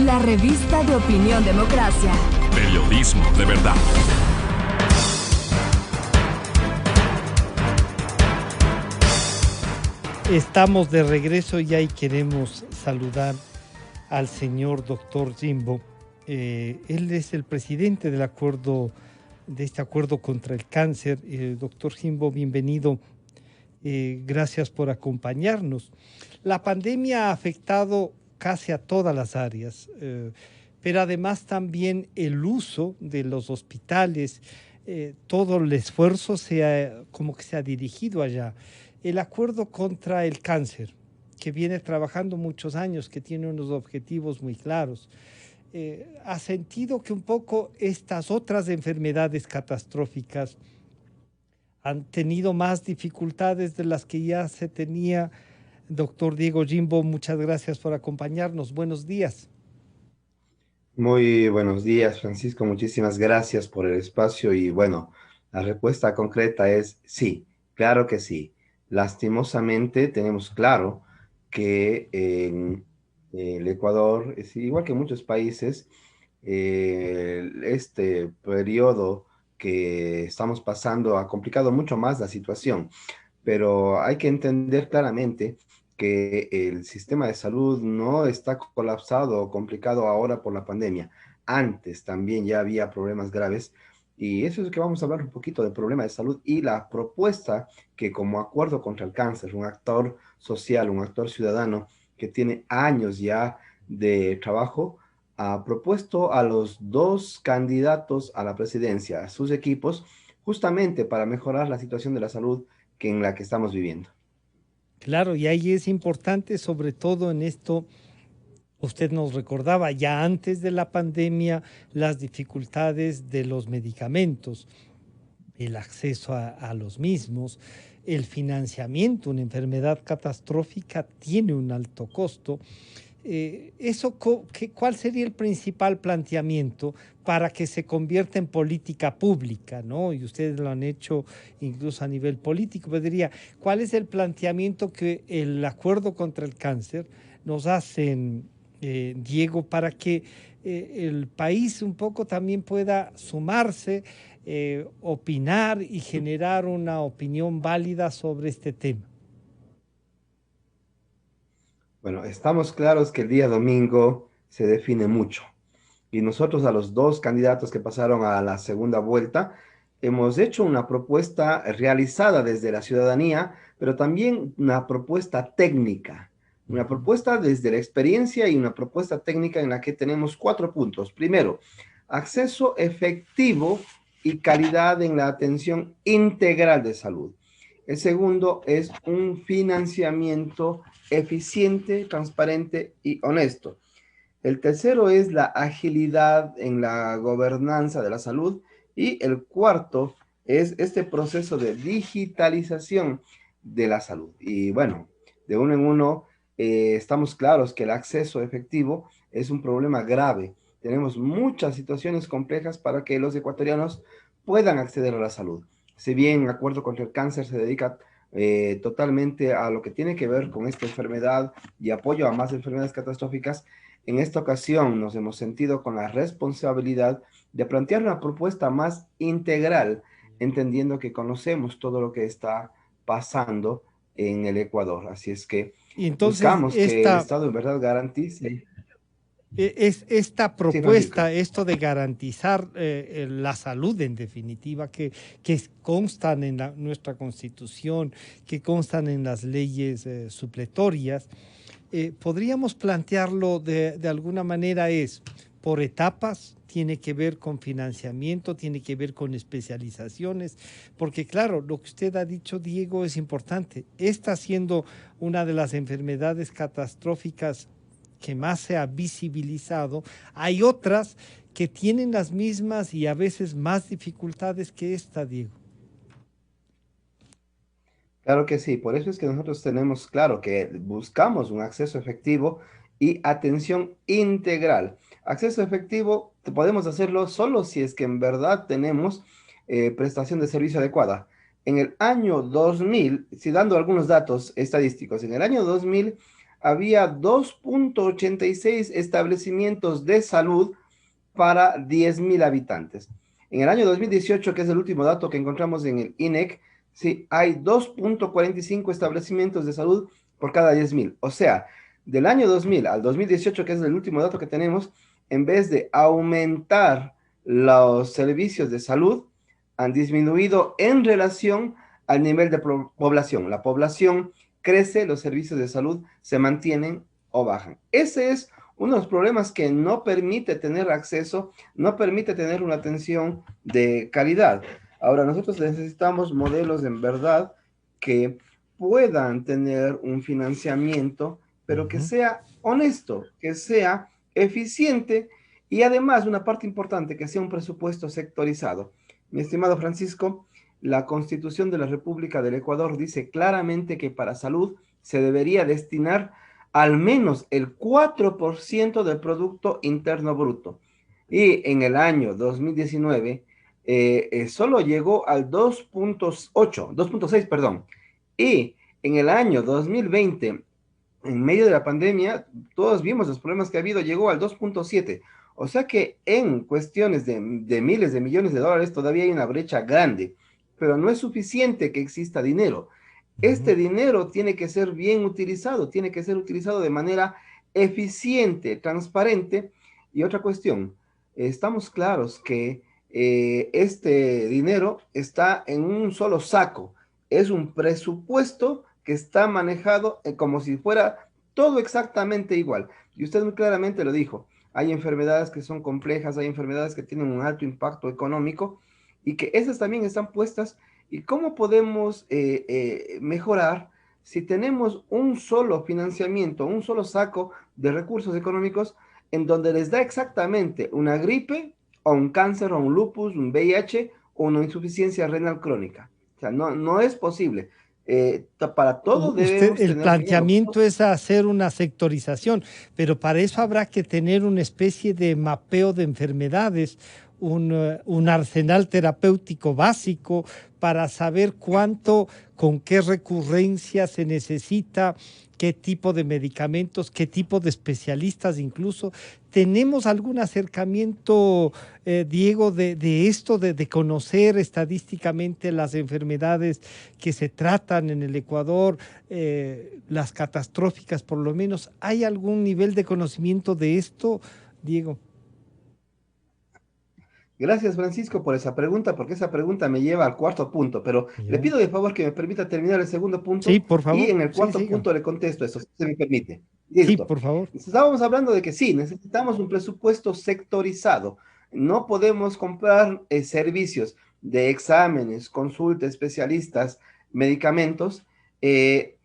La revista de Opinión Democracia. Periodismo de verdad. Estamos de regreso y ahí queremos saludar al señor doctor Jimbo. Él es el presidente del acuerdo, de este acuerdo contra el cáncer. Doctor Jimbo, bienvenido. Gracias por acompañarnos. La pandemia ha afectado casi a todas las áreas, pero además también el uso de los hospitales, todo el esfuerzo como que se ha dirigido allá. El acuerdo contra el cáncer, que viene trabajando muchos años, que tiene unos objetivos muy claros, ha sentido que un poco estas otras enfermedades catastróficas han tenido más dificultades de las que ya se tenía. Doctor Diego Jimbo, muchas gracias por acompañarnos. Buenos días. Muy buenos días, Francisco. Muchísimas gracias por el espacio y bueno, la respuesta concreta es sí, claro que sí. Lastimosamente tenemos claro que en el Ecuador, es igual que en muchos países, este periodo que estamos pasando ha complicado mucho más la situación, pero hay que entender claramente que el sistema de salud no está colapsado o complicado ahora por la pandemia. Antes también ya había problemas graves y eso es lo que vamos a hablar un poquito del problema de salud y la propuesta que como acuerdo contra el cáncer, un actor social, un actor ciudadano que tiene años ya de trabajo, ha propuesto a los dos candidatos a la presidencia, a sus equipos, justamente para mejorar la situación de la salud en la que estamos viviendo. Claro, y ahí es importante, sobre todo en esto, usted nos recordaba ya antes de la pandemia las dificultades de los medicamentos, el acceso a los mismos, el financiamiento. Una enfermedad catastrófica tiene un alto costo. ¿Cuál sería el principal planteamiento para que se convierta en política pública, ¿no? Y ustedes lo han hecho incluso a nivel político. Pero diría, ¿cuál es el planteamiento que el acuerdo contra el cáncer nos hacen, Diego, para que el país un poco también pueda sumarse, opinar y generar una opinión válida sobre este tema? Bueno, estamos claros que el día domingo se define mucho y nosotros a los dos candidatos que pasaron a la segunda vuelta hemos hecho una propuesta realizada desde la ciudadanía, pero también una propuesta técnica, una propuesta desde la experiencia y una propuesta técnica en la que tenemos 4 puntos. Primero, acceso efectivo y calidad en la atención integral de salud. El segundo es un financiamiento eficiente, transparente y honesto. El tercero es la agilidad en la gobernanza de la salud. Y el cuarto es este proceso de digitalización de la salud. Y bueno, de uno en uno estamos claros que el acceso efectivo es un problema grave. Tenemos muchas situaciones complejas para que los ecuatorianos puedan acceder a la salud. Si bien el acuerdo contra el cáncer se dedica totalmente a lo que tiene que ver con esta enfermedad y apoyo a más enfermedades catastróficas, en esta ocasión nos hemos sentido con la responsabilidad de plantear una propuesta más integral, entendiendo que conocemos todo lo que está pasando en el Ecuador. Así es que Y entonces buscamos que el Estado en verdad garantice. Es esta Sí, Francisco. propuesta, esto de garantizar la salud en definitiva, que constan en nuestra Constitución, que constan en las leyes supletorias, podríamos plantearlo de alguna manera es por etapas, tiene que ver con financiamiento, tiene que ver con especializaciones, porque claro, lo que usted ha dicho, Diego, es importante. Esta siendo una de las enfermedades catastróficas que más se ha visibilizado, hay otras que tienen las mismas y a veces más dificultades que esta, Diego. Claro que sí, por eso es que nosotros tenemos claro que buscamos un acceso efectivo y atención integral. Acceso efectivo podemos hacerlo solo si es que en verdad tenemos prestación de servicio adecuada. En el año 2000, si dando algunos datos estadísticos, en el año 2000 había 2.86 establecimientos de salud para 10.000 habitantes. En el año 2018, que es el último dato que encontramos en el INEC, sí, hay 2.45 establecimientos de salud por cada 10.000. O sea, del año 2000 al 2018, que es el último dato que tenemos, en vez de aumentar los servicios de salud, han disminuido en relación al nivel de población. La población crece, los servicios de salud se mantienen o bajan. Ese es uno de los problemas que no permite tener acceso, no permite tener una atención de calidad. Ahora, nosotros necesitamos modelos en verdad que puedan tener un financiamiento, pero que sea honesto, que sea eficiente y además una parte importante, que sea un presupuesto sectorizado. Mi estimado Francisco, la Constitución de la República del Ecuador dice claramente que para salud se debería destinar al menos el 4% del Producto Interno Bruto. Y en el año 2019 solo llegó al 2.6, perdón. Y en el año 2020, en medio de la pandemia, todos vimos los problemas que ha habido, llegó al 2.7. O sea que en cuestiones de miles de millones de dólares todavía hay una brecha grande, pero no es suficiente que exista dinero. Este dinero tiene que ser bien utilizado, tiene que ser utilizado de manera eficiente, transparente. Y otra cuestión, estamos claros que este dinero está en un solo saco. Es un presupuesto que está manejado como si fuera todo exactamente igual. Y usted muy claramente lo dijo, hay enfermedades que son complejas, hay enfermedades que tienen un alto impacto económico y que esas también están puestas. ¿Y cómo podemos mejorar si tenemos un solo financiamiento, un solo saco de recursos económicos en donde les da exactamente una gripe o un cáncer o un lupus, un VIH o una insuficiencia renal crónica? O sea, no es posible. Para todo Usted, debemos el tener dinero. planteamiento es hacer una sectorización, pero para eso habrá que tener una especie de mapeo de enfermedades, un arsenal terapéutico básico para saber cuánto, con qué recurrencia se necesita, qué tipo de medicamentos, qué tipo de especialistas incluso. ¿Tenemos algún acercamiento, Diego, de esto, de conocer estadísticamente las enfermedades que se tratan en el Ecuador, las catastróficas por lo menos? ¿Hay algún nivel de conocimiento de esto, Diego? Gracias, Francisco, por esa pregunta, porque esa pregunta me lleva al cuarto punto, pero le Ya. pido de favor que me permita terminar el segundo Sí, punto por y favor. en el Sí, cuarto siga. punto le contesto eso, si se me permite. Sí, Listo. por favor. Estábamos hablando de que sí, necesitamos un presupuesto sectorizado. No podemos comprar servicios de exámenes, consultas, especialistas, medicamentos, y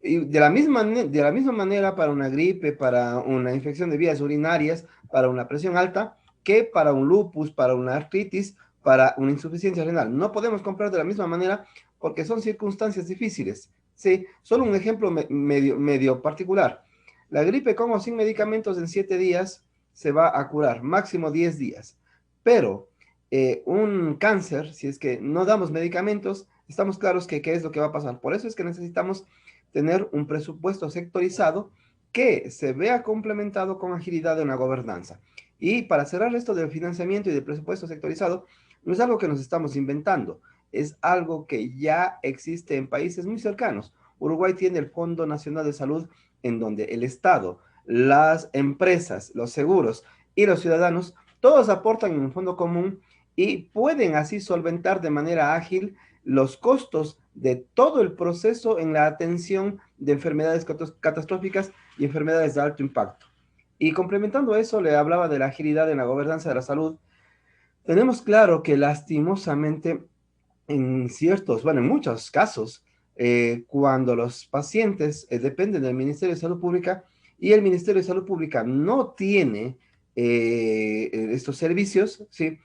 de la misma manera para una gripe, para una infección de vías urinarias, para una presión alta, que para un lupus, para una artritis, para una insuficiencia renal. No podemos comprar de la misma manera porque son circunstancias difíciles. Sí, solo un ejemplo medio particular. La gripe con o sin medicamentos en 7 días se va a curar, máximo 10 días. Pero un cáncer, si es que no damos medicamentos, estamos claros que qué es lo que va a pasar. Por eso es que necesitamos tener un presupuesto sectorizado que se vea complementado con agilidad en la gobernanza. Y para cerrar esto del financiamiento y del presupuesto sectorizado, no es algo que nos estamos inventando, es algo que ya existe en países muy cercanos. Uruguay tiene el Fondo Nacional de Salud, en donde el Estado, las empresas, los seguros y los ciudadanos, todos aportan en un fondo común y pueden así solventar de manera ágil los costos de todo el proceso en la atención de enfermedades catastróficas y enfermedades de alto impacto. Y complementando eso, le hablaba de la agilidad en la gobernanza de la salud. Tenemos claro que lastimosamente en ciertos, bueno, en muchos casos, cuando los pacientes dependen del Ministerio de Salud Pública y el Ministerio de Salud Pública no tiene estos servicios, ¿sí?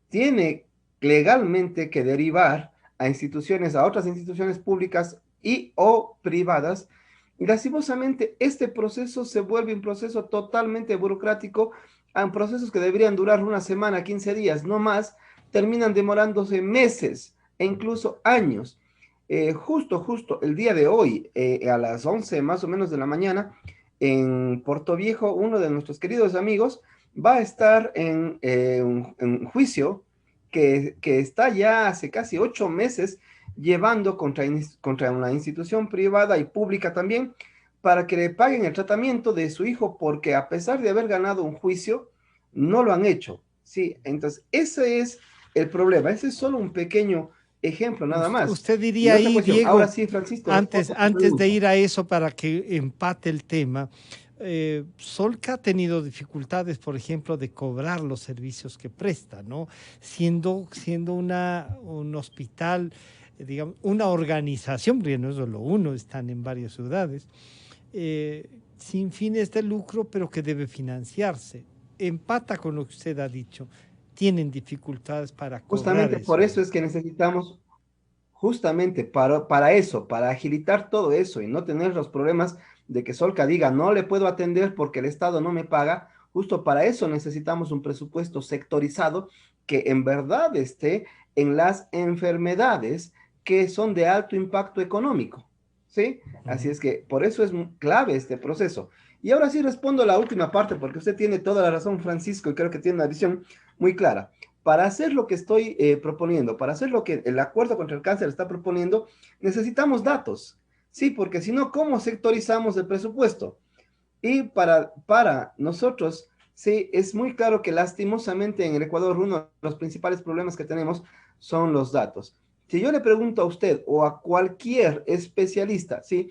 Tiene legalmente que derivar a instituciones, a otras instituciones públicas y o privadas. Y lastimosamente este proceso se vuelve un proceso totalmente burocrático, a procesos que deberían durar una semana, 15 días, no más, terminan demorándose meses e incluso años. Justo el día de hoy, a las 11 más o menos de la mañana, en Puerto Viejo, uno de nuestros queridos amigos va a estar en juicio que está ya hace casi 8 meses llevando contra una institución privada y pública también para que le paguen el tratamiento de su hijo porque a pesar de haber ganado un juicio, no lo han hecho. Sí, entonces ese es el problema. Ese es solo un pequeño ejemplo nada más. Usted Y diría otra ahí, cuestión, ahora Diego, sí, Francisco, antes, respondo a tu antes de pregunta. ir a eso para que empate el tema, Solca ha tenido dificultades, por ejemplo, de cobrar los servicios que presta, ¿no? Siendo un hospital, digamos, una organización, porque no es solo uno, están en varias ciudades, sin fines de lucro, pero que debe financiarse. Empata con lo que usted ha dicho. Tienen dificultades para cobrar Justamente por eso, eso ¿no? es que necesitamos, justamente para eso, para agilitar todo eso y no tener los problemas de que Solca diga, no le puedo atender porque el Estado no me paga, justo para eso necesitamos un presupuesto sectorizado que en verdad esté en las enfermedades que son de alto impacto económico, ¿sí? Así Ujú. es que por eso es clave este proceso. Y ahora sí respondo a la última parte, porque usted tiene toda la razón, Francisco, y creo que tiene una visión muy clara. Para hacer lo que estoy proponiendo, para hacer lo que el Acuerdo contra el Cáncer está proponiendo, necesitamos datos. Sí, porque si no, ¿cómo sectorizamos el presupuesto? Y para nosotros, sí, es muy claro que lastimosamente en el Ecuador uno de los principales problemas que tenemos son los datos. Si yo le pregunto a usted o a cualquier especialista, sí,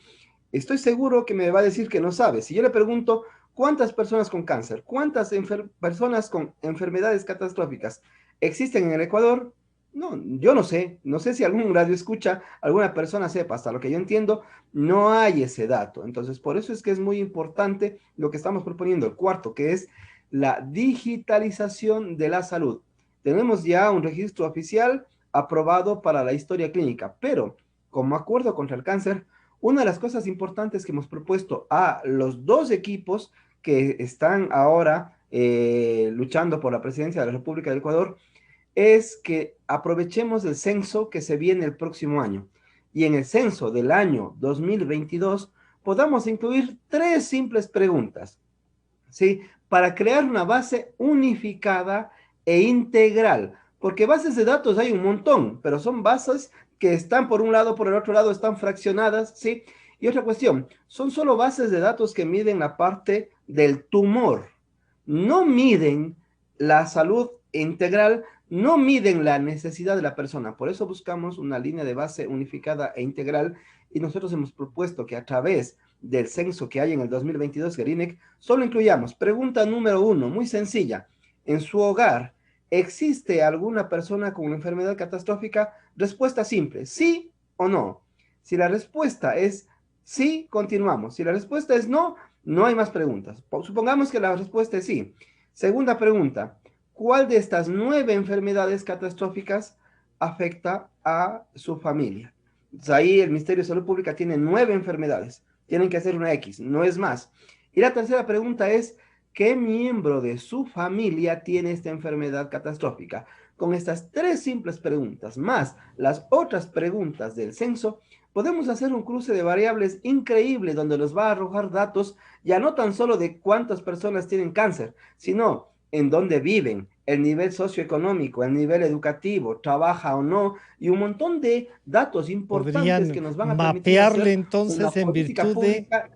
estoy seguro que me va a decir que no sabe. Si yo le pregunto cuántas personas con cáncer, cuántas personas con enfermedades catastróficas existen en el Ecuador, no, yo no sé. No sé si algún radio escucha, alguna persona sepa. Hasta lo que yo entiendo, no hay ese dato. Entonces, por eso es que es muy importante lo que estamos proponiendo, el cuarto, que es la digitalización de la salud. Tenemos ya un registro oficial aprobado para la historia clínica, pero como acuerdo contra el cáncer, una de las cosas importantes que hemos propuesto a los dos equipos que están ahora luchando por la presidencia de la República del Ecuador es que aprovechemos el censo que se viene el próximo año y en el censo del año 2022 podamos incluir tres simples preguntas, ¿sí? Para crear una base unificada e integral, porque bases de datos hay un montón, pero son bases que están por un lado, por el otro lado están fraccionadas, ¿sí? Y otra cuestión, son solo bases de datos que miden la parte del tumor, no miden la salud integral, no miden la necesidad de la persona. Por eso buscamos una línea de base unificada e integral y nosotros hemos propuesto que a través del censo que hay en el 2022, el INEC, solo incluyamos pregunta número 1, muy sencilla. En su hogar, ¿existe alguna persona con una enfermedad catastrófica? Respuesta simple, sí o no. Si la respuesta es sí, continuamos. Si la respuesta es no, no hay más preguntas. Supongamos que la respuesta es sí. Segunda pregunta, ¿cuál de estas 9 enfermedades catastróficas afecta a su familia? Entonces ahí el Ministerio de Salud Pública tiene 9 enfermedades. Tienen que hacer una X, no es más. Y la tercera pregunta es, ¿qué miembro de su familia tiene esta enfermedad catastrófica? Con estas tres simples preguntas, más las otras preguntas del censo, podemos hacer un cruce de variables increíble donde nos va a arrojar datos ya no tan solo de cuántas personas tienen cáncer, sino en dónde viven, el nivel socioeconómico, el nivel educativo, trabaja o no, y un montón de datos importantes Podrían que nos van a permitir mapearle hacer una entonces en política virtud de pública.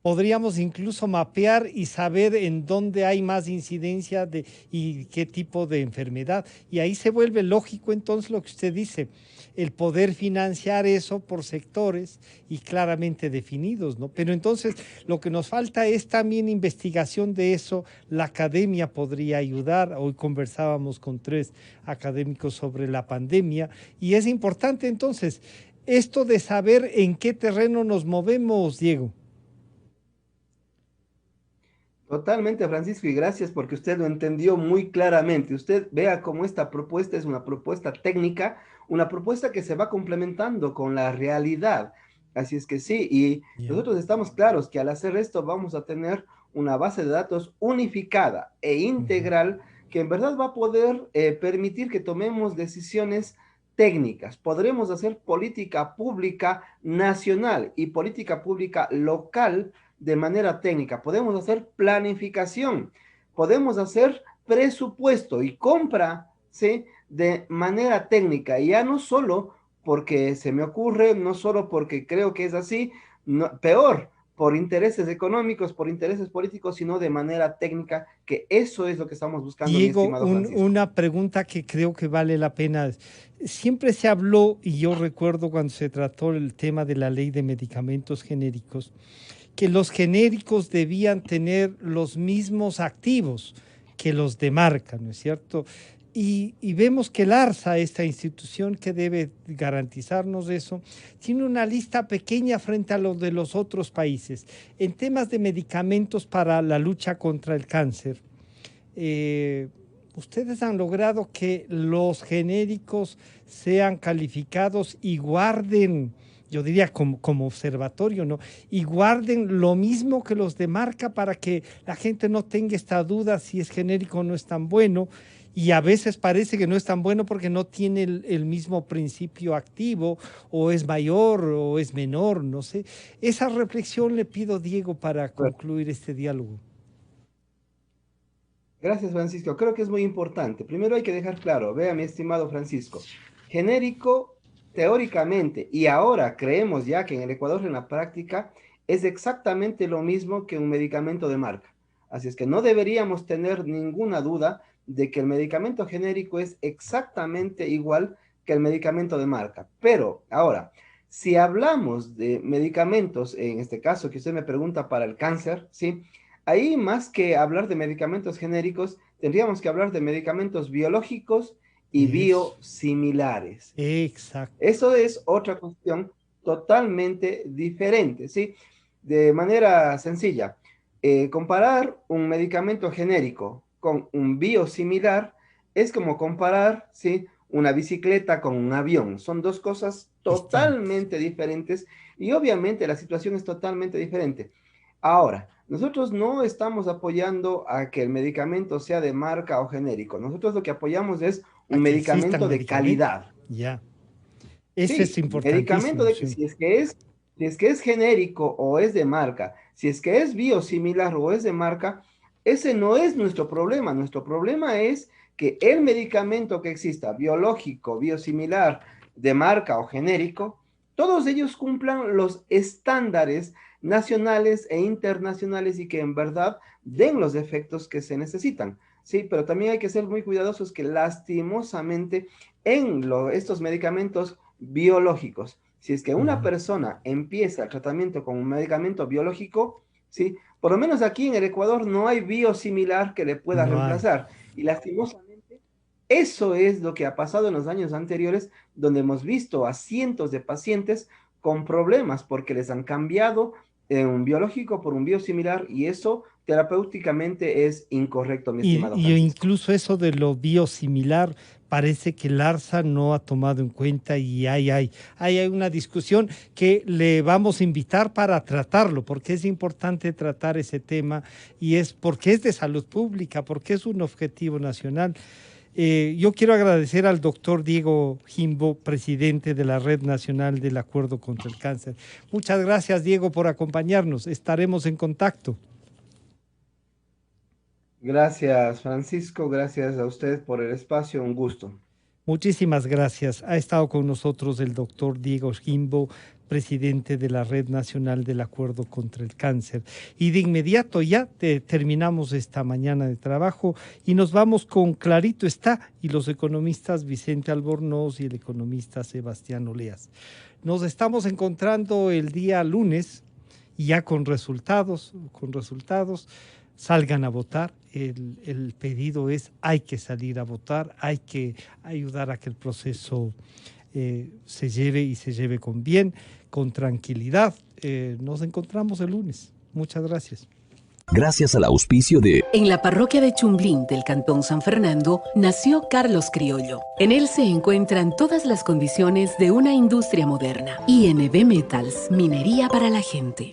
podríamos incluso mapear y saber en dónde hay más incidencia y qué tipo de enfermedad. Y ahí se vuelve lógico entonces lo que usted dice, el poder financiar eso por sectores y claramente definidos, ¿no? Pero entonces lo que nos falta es también investigación de eso. La academia podría ayudar. Hoy conversábamos con 3 académicos sobre la pandemia y es importante entonces esto de saber en qué terreno nos movemos, Diego. Totalmente, Francisco, y gracias porque usted lo entendió muy claramente. Usted vea cómo esta propuesta es una propuesta técnica, una propuesta que se va complementando con la realidad. Así es que sí, y Ya. nosotros estamos claros que al hacer esto vamos a tener una base de datos unificada e Ujú. integral que en verdad va a poder permitir que tomemos decisiones técnicas, podremos hacer política pública nacional y política pública local de manera técnica, podemos hacer planificación, podemos hacer presupuesto y compra, ¿sí?, de manera técnica, y ya no solo porque se me ocurre, no solo porque creo que es así, no, peor, por intereses económicos, por intereses políticos, sino de manera técnica, que eso es lo que estamos buscando, mi Diego, estimado Francisco. una pregunta que creo que vale la pena. Siempre se habló, y yo recuerdo cuando se trató el tema de la ley de medicamentos genéricos, que los genéricos debían tener los mismos activos que los de marca, ¿no es cierto? Y vemos que el ARSA, esta institución que debe garantizarnos eso, tiene una lista pequeña frente a los de los otros países. En temas de medicamentos para la lucha contra el cáncer, ustedes han logrado que los genéricos sean calificados y guarden, yo diría como observatorio, ¿no?, y guarden lo mismo que los de marca para que la gente no tenga esta duda si es genérico o no es tan bueno. Y a veces parece que no es tan bueno porque no tiene el mismo principio activo, o es mayor o es menor, no sé. Esa reflexión le pido, Diego, para concluir este diálogo. Gracias, Francisco. Creo que es muy importante. Primero hay que dejar claro, vea, mi estimado Francisco, genérico teóricamente, y ahora creemos ya que en el Ecuador en la práctica es exactamente lo mismo que un medicamento de marca. Así es que no deberíamos tener ninguna duda de que el medicamento genérico es exactamente igual que el medicamento de marca. Pero ahora, si hablamos de medicamentos, en este caso que usted me pregunta para el cáncer, ¿sí?, ahí más que hablar de medicamentos genéricos, tendríamos que hablar de medicamentos biológicos y biosimilares. Exacto. Eso es otra cuestión totalmente diferente, ¿sí? De manera sencilla, comparar un medicamento genérico con un biosimilar es como comparar, ¿sí?, una bicicleta con un avión. Son dos cosas totalmente diferentes y obviamente la situación es totalmente diferente. Ahora, nosotros no estamos apoyando a que el medicamento sea de marca o genérico. Nosotros lo que apoyamos es un medicamento de calidad. Ya. Eso Sí, es importantísimo. medicamento de, sí. si es que es genérico o es de marca, si es que es biosimilar o es de marca, ese no es nuestro problema. Nuestro problema es que el medicamento que exista, biológico, biosimilar, de marca o genérico, todos ellos cumplan los estándares nacionales e internacionales y que en verdad den los efectos que se necesitan. Sí, pero también hay que ser muy cuidadosos que lastimosamente estos medicamentos biológicos, si es que una persona empieza el tratamiento con un medicamento biológico, ¿sí?, por lo menos aquí en el Ecuador no hay biosimilar que le pueda reemplazar. Y lastimosamente, eso es lo que ha pasado en los años anteriores, donde hemos visto a cientos de pacientes con problemas porque les han cambiado un biológico por un biosimilar, y eso terapéuticamente es incorrecto, mi estimado Y Francisco. incluso eso de lo biosimilar parece que el ARSA no ha tomado en cuenta, y hay una discusión que le vamos a invitar para tratarlo, porque es importante tratar ese tema, y es porque es de salud pública, porque es un objetivo nacional. Yo quiero agradecer al doctor Diego Jimbo, presidente de la Red Nacional del Acuerdo contra el Cáncer. Muchas gracias, Diego, por acompañarnos. Estaremos en contacto. Gracias, Francisco. Gracias a usted por el espacio. Un gusto. Muchísimas gracias. Ha estado con nosotros el doctor Diego Jimbo, presidente de la Red Nacional del Acuerdo contra el Cáncer. Y de inmediato ya terminamos esta mañana de trabajo y nos vamos con Clarito Está y los economistas Vicente Albornoz y el economista Sebastián Oleas. Nos estamos encontrando el día lunes y ya con resultados. Salgan a votar. El pedido es: hay que salir a votar, hay que ayudar a que el proceso se lleve con bien, con tranquilidad. Nos encontramos el lunes. Muchas gracias. Gracias al auspicio de... En la parroquia de Chumblín del Cantón San Fernando nació Carlos Criollo. En él se encuentran todas las condiciones de una industria moderna. INB Metals, minería para la gente.